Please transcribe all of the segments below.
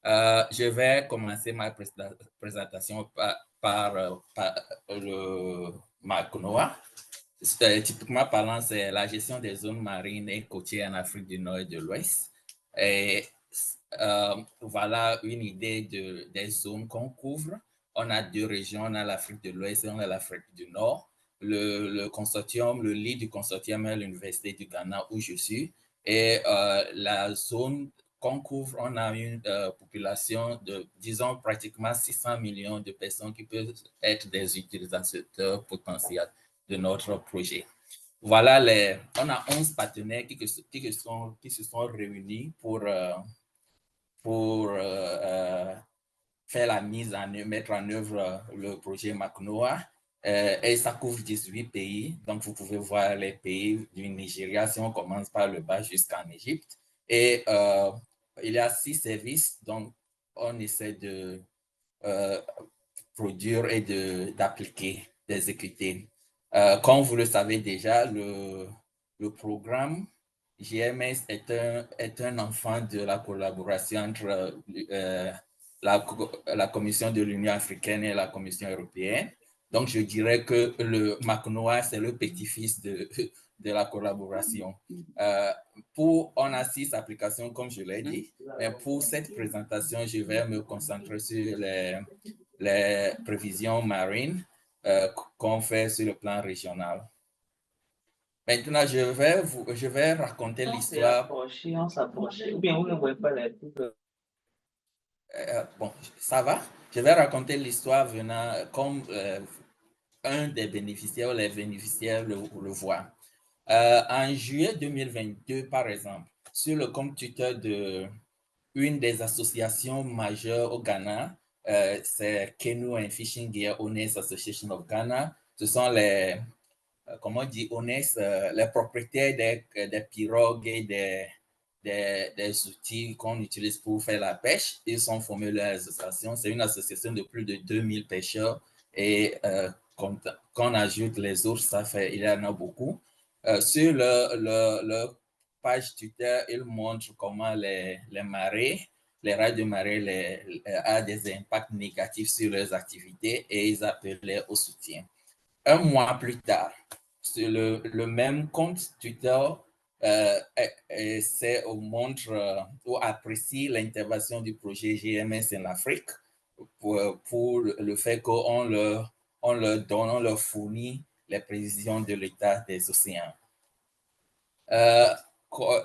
Je vais commencer ma présentation par le MACNOA. Typiquement parlant, c'est la gestion des zones marines et côtières en Afrique du Nord et de l'Ouest. Et voilà une idée des zones qu'on couvre. On a deux régions, on a l'Afrique de l'Ouest et on a l'Afrique du Nord. Le consortium, le lead du consortium est l'Université du Ghana où je suis. Et la zone qu'on couvre, on a une population de, disons, pratiquement 600 millions de personnes qui peuvent être des utilisateurs potentiels de notre projet. Voilà, on a 11 partenaires qui se sont réunis pour faire la mettre en œuvre le projet MACNOA. Et ça couvre 18 pays. Donc, vous pouvez voir les pays du Nigeria si on commence par le bas jusqu'en Égypte. Et il y a 6 services. Donc, on essaie de produire et d'appliquer, d'exécuter. Comme vous le savez déjà, le programme GMS est un enfant de la collaboration entre la Commission de l'Union africaine et la Commission européenne. Donc, je dirais que le MACNOA, c'est le petit-fils de la collaboration. On a 6 applications, comme je l'ai dit. Mais pour cette présentation, je vais me concentrer sur les prévisions marines qu'on fait sur le plan régional. Maintenant, je vais raconter l'histoire. Bon, ça va? Je vais raconter l'histoire venant comme un des bénéficiaires ou les bénéficiaires le voient. En juillet 2022, par exemple, sur le compte Twitter de une des associations majeures au Ghana, c'est Canoe and Fishing Gear Owners Association of Ghana. Ce sont les, comment on dit, owners, les propriétaires des pirogues et des outils qu'on utilise pour faire la pêche. Ils sont formés de l'association. C'est une association de plus de 2000 pêcheurs et quand on ajoute les autres, il y en a beaucoup. Sur leur page Twitter, ils montrent comment les marées, les rats de marée a des impacts négatifs sur leurs activités et ils appelaient au soutien. Un mois plus tard, sur le même compte Twitter, montre ou apprécie l'intervention du projet GMS en Afrique pour le fait qu'on leur fournit les prévisions de l'état des océans.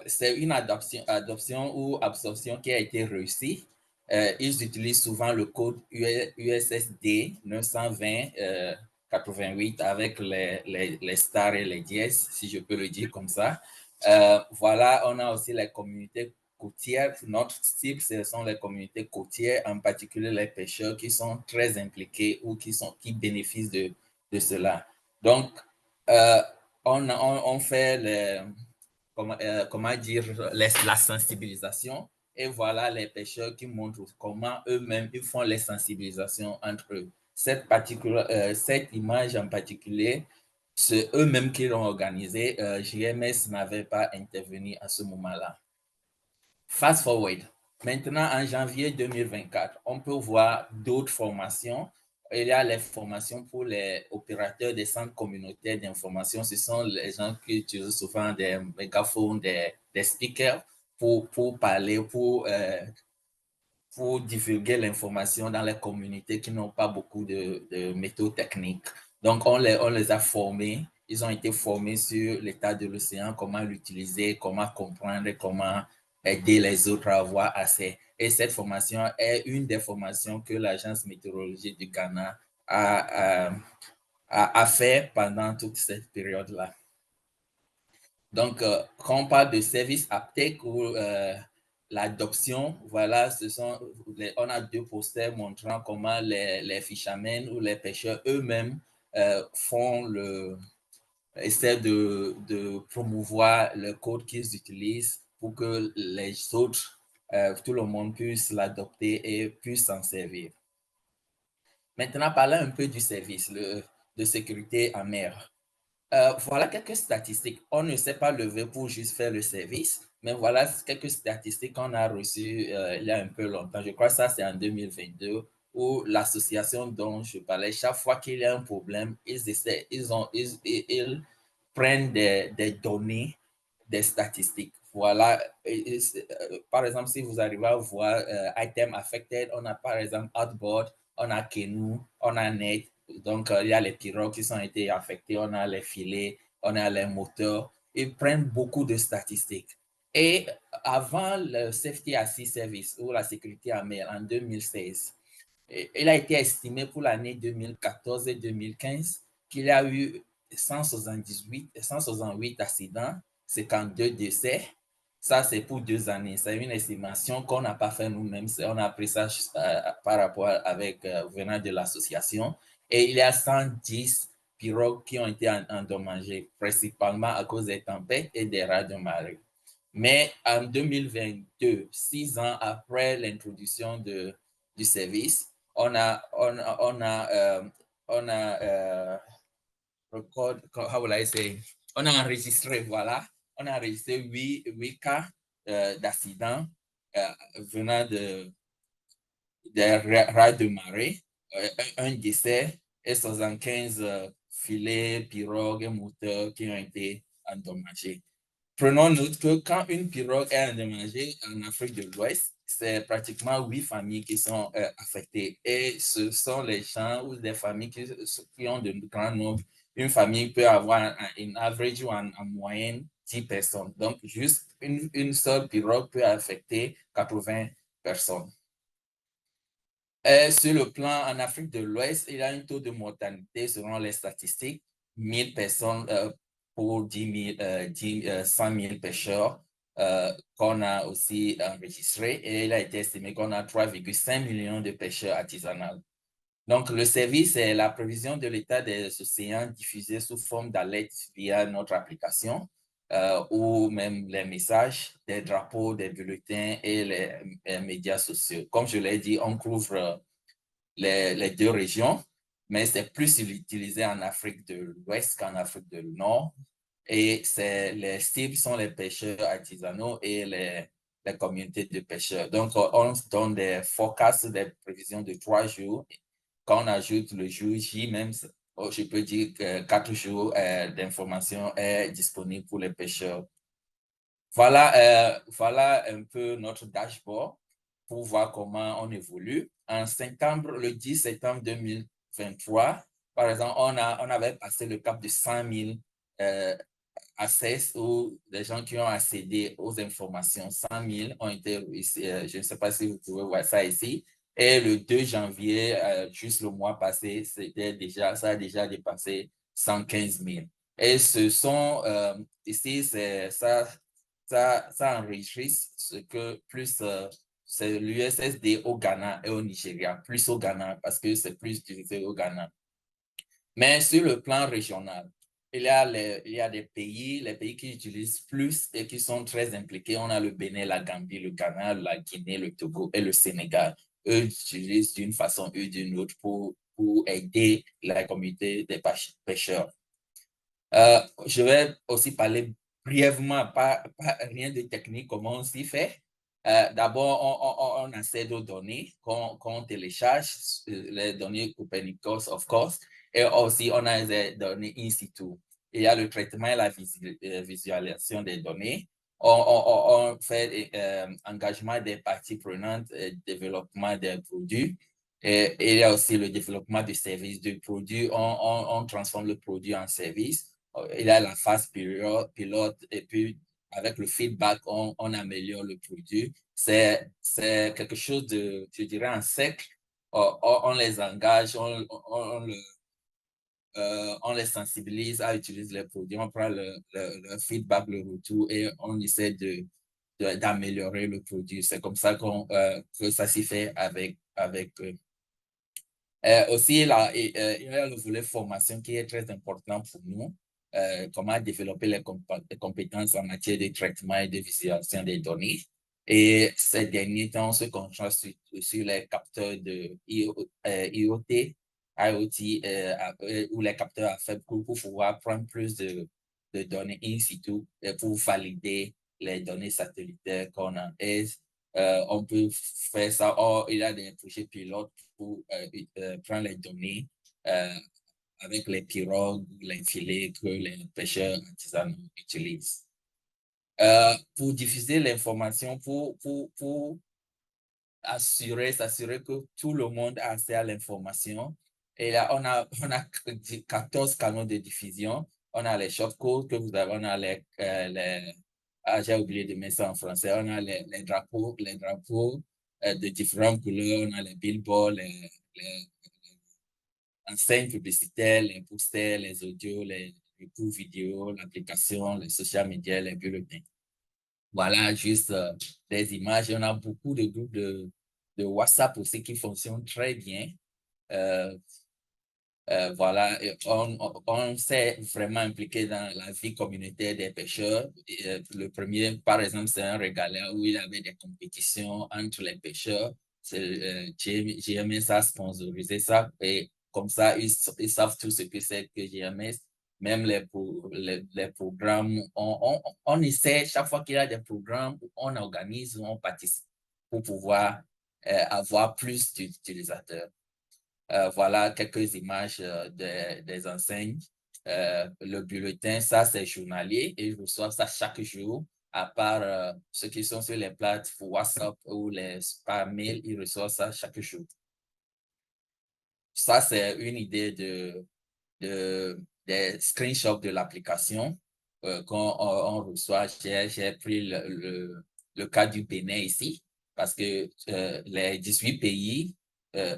C'est une adoption ou absorption qui a été réussie. Ils utilisent souvent le code USSD 920 88 avec les stars et les dièses, si je peux le dire comme ça. Voilà, on a aussi les communautés côtières. Notre cible, ce sont les communautés côtières, en particulier les pêcheurs qui sont très impliqués ou qui bénéficient de cela. Donc, on fait comment dire, la sensibilisation. Et voilà les pêcheurs qui montrent comment eux-mêmes ils font les sensibilisations entre eux. Cette image en particulier, c'est eux-mêmes qui l'ont organisée. JMS n'avait pas intervenu à ce moment-là. Fast forward. Maintenant, en janvier 2024, on peut voir d'autres formations. Il y a les formations pour les opérateurs des centres communautaires d'information. Ce sont les gens qui utilisent souvent des mégaphones, des speakers pour parler, pour divulguer l'information dans les communautés qui n'ont pas beaucoup de méthodes techniques. Donc, on les a formés. Ils ont été formés sur l'état de l'océan, comment l'utiliser, comment comprendre, comment aider les autres à avoir accès. Et cette formation est une des formations que l'Agence météorologique du Ghana a fait pendant toute cette période-là. Donc, quand on parle de service uptake ou l'adoption, voilà, on a 2 posters montrant comment les fishermen ou les pêcheurs eux-mêmes essaient de promouvoir le code qu'ils utilisent pour que les autres, tout le monde puisse l'adopter et puisse s'en servir. Maintenant, parlons un peu du service de sécurité en mer. Voilà quelques statistiques. On ne s'est pas levé pour juste faire le service. mais voilà quelques statistiques qu'on a reçues il y a un peu longtemps. Je crois que ça, c'est en 2022, où l'association dont je parlais, chaque fois qu'il y a un problème, ils prennent des données, des statistiques. Voilà. Par exemple, si vous arrivez à voir item affected, on a par exemple Outboard, on a Canoe, on a Net. Donc, il y a les pirogues qui ont été affectés, on a les filets, on a les moteurs. Ils prennent beaucoup de statistiques. Et avant le Safety Assist Service ou la sécurité en mer en 2016, il a été estimé pour l'année 2014 et 2015 qu'il y a eu 168 accidents, 52 décès. Ça, c'est pour 2 années. C'est une estimation qu'on n'a pas fait nous-mêmes. On a pris ça par rapport avec venant de l'association. Et il y a 110 pirogues qui ont été endommagées, principalement à cause des tempêtes et des rats de marée. Mais en 2022, 6 ans après l'introduction du service, on a, on a, on a, on a record, how will I say, on a enregistré, voilà, on a enregistré 8 cas d'accidents venant des rats de marée, un décès et 75 filets, pirogues et moteurs qui ont été endommagés. Prenons note que quand une pirogue est endommagée en Afrique de l'Ouest, c'est pratiquement 8 familles qui sont affectées. Et ce sont les gens ou des familles qui ont de grands nombres. Une famille peut avoir une average ou en moyenne 10 personnes. Donc, juste une seule pirogue peut affecter 80 personnes. Sur le plan en Afrique de l'Ouest, il y a un taux de mortalité selon les statistiques, 1000 personnes pour 100 000 pêcheurs qu'on a aussi enregistrés. Et il a été estimé qu'on a 3,5 millions de pêcheurs artisanaux. Donc, le service est la prévision de l'état des océans diffusée sous forme d'alerte via notre application ou même les messages, des drapeaux, des bulletins et les médias sociaux. Comme je l'ai dit, on couvre les deux régions, mais c'est plus utilisé en Afrique de l'Ouest qu'en Afrique de Nord. Et les cibles sont les pêcheurs artisanaux et les communautés de pêcheurs. Donc, on donne des forecasts, des prévisions de 3 jours. Quand on ajoute le jour J, même, je peux dire que 4 jours d'information est disponible pour les pêcheurs. Voilà, voilà un peu notre dashboard pour voir comment on évolue. En septembre, le 10 septembre 2023, par exemple, on avait passé le cap de 100 000 access ou des gens qui ont accédé aux informations. 100 000 ont été, je ne sais pas si vous pouvez voir ça ici. Et le 2 janvier, juste le mois passé, ça a déjà dépassé 115 000. Et ce sont, ici, ça enregistre ce que plus, c'est l'USSD au Ghana et au Nigeria, plus au Ghana parce que c'est plus utilisé au Ghana. Mais sur le plan régional, il y a des pays, les pays qui utilisent plus et qui sont très impliqués. On a le Bénin, la Gambie, le Ghana, la Guinée, le Togo et le Sénégal. Eux utilisent d'une façon ou d'une autre pour aider la communauté des pêcheurs. Je vais aussi parler brièvement, pas rien de technique, comment on s'y fait. D'abord, on accède aux données qu'on télécharge, les données Copernicus, of course, et aussi on a des données in situ. Il y a le traitement et la visualisation des données. On fait engagement des parties prenantes, développement des produits. Et il y a aussi le développement de services de produits. On transforme le produit en service. Il y a la phase pilote et puis avec le feedback, on améliore le produit. C'est quelque chose de, je dirais, en cercle. On les engage, on les sensibilise à utiliser les produits, on prend le feedback, le retour et on essaie d'améliorer le produit. C'est comme ça que ça s'y fait avec eux. Aussi, il y a le volet formation qui est très important pour nous. Comment développer les compétences en matière de traitement et de visualisation des données. Et ces derniers temps, on se concentre sur les capteurs de IoT, ou les capteurs à faible coût pour pouvoir prendre plus de données in situ pour valider les données satellitaires qu'on a. Et on peut faire ça. Or, il y a des projets pilotes pour prendre les données avec les pirogues, les filets que les pêcheurs artisanaux utilisent. Pour diffuser l'information, pour s'assurer que tout le monde a accès à l'information. Et là, on a 14 canaux de diffusion. On a les shortcodes que vous avez, on a j'ai oublié de mettre ça en français, on a les drapeaux de différentes couleurs, on a les billboards, les enseignes publicitaires, les posters, les audios, les recours vidéo, l'application, les social media, les bulletins. Voilà, juste des images. On a beaucoup de groupes de WhatsApp aussi qui fonctionnent très bien. Voilà, on s'est vraiment impliqué dans la vie communautaire des pêcheurs. Le premier, par exemple, c'est un régalia où il y avait des compétitions entre les pêcheurs. GMS a sponsorisé ça et comme ça, ils savent tout ce que c'est que GMS. Même les programmes, on essaie, chaque fois qu'il y a des programmes, on organise, on participe pour pouvoir avoir plus d'utilisateurs. Voilà quelques images des enseignes. Le bulletin, ça, c'est journalier et je reçois ça chaque jour. À part ceux qui sont sur les plateformes WhatsApp ou les par mail, ils reçoivent ça chaque jour. Ça, c'est une idée des screenshots de l'application qu'on on reçoit. J'ai pris le cas du Bénin ici parce que les 18 pays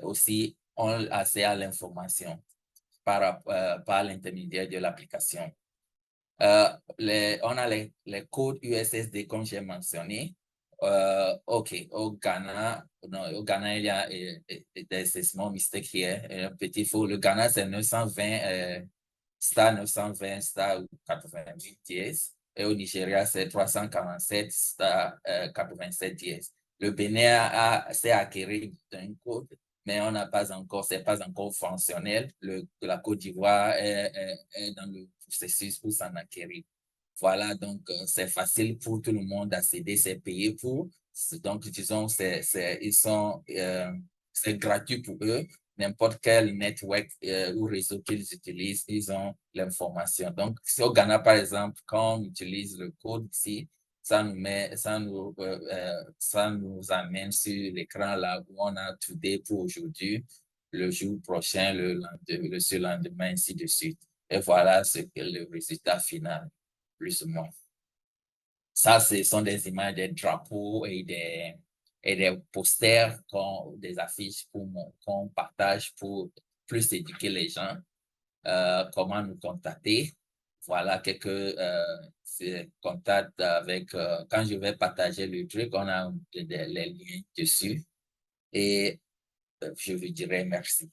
aussi ont accès à l'information par l'intermédiaire de l'application. On a les codes USSD comme j'ai mentionné. OK, au Ghana, non, au Ghana, il y a des small mistakes here. Un petit faux. Le Ghana, c'est 920 star 920 star 88 dièse. Et au Nigeria, c'est 347 star 87 dièse. Le Bénin s'est acquéri d'un code, mais on n'a pas encore, c'est pas encore fonctionnel. La Côte d'Ivoire est dans le processus pour s'en acquérir. Voilà, donc c'est facile pour tout le monde d'accéder, c'est payé pour. Donc, disons, c'est gratuit pour eux. N'importe quel network ou réseau qu'ils utilisent, ils ont l'information. Donc, si au Ghana, par exemple, quand on utilise le code ici, ça nous amène sur l'écran là où on a Today pour aujourd'hui, le jour prochain, le surlendemain, ainsi de suite. Et voilà ce que le résultat final, plus ou moins. Ça, ce sont des images des drapeaux et des posters, des affiches qu'on partage pour plus éduquer les gens, comment nous contacter. Voilà quelques contacts avec, quand je vais partager le truc, on a les liens dessus et je vous dirai merci.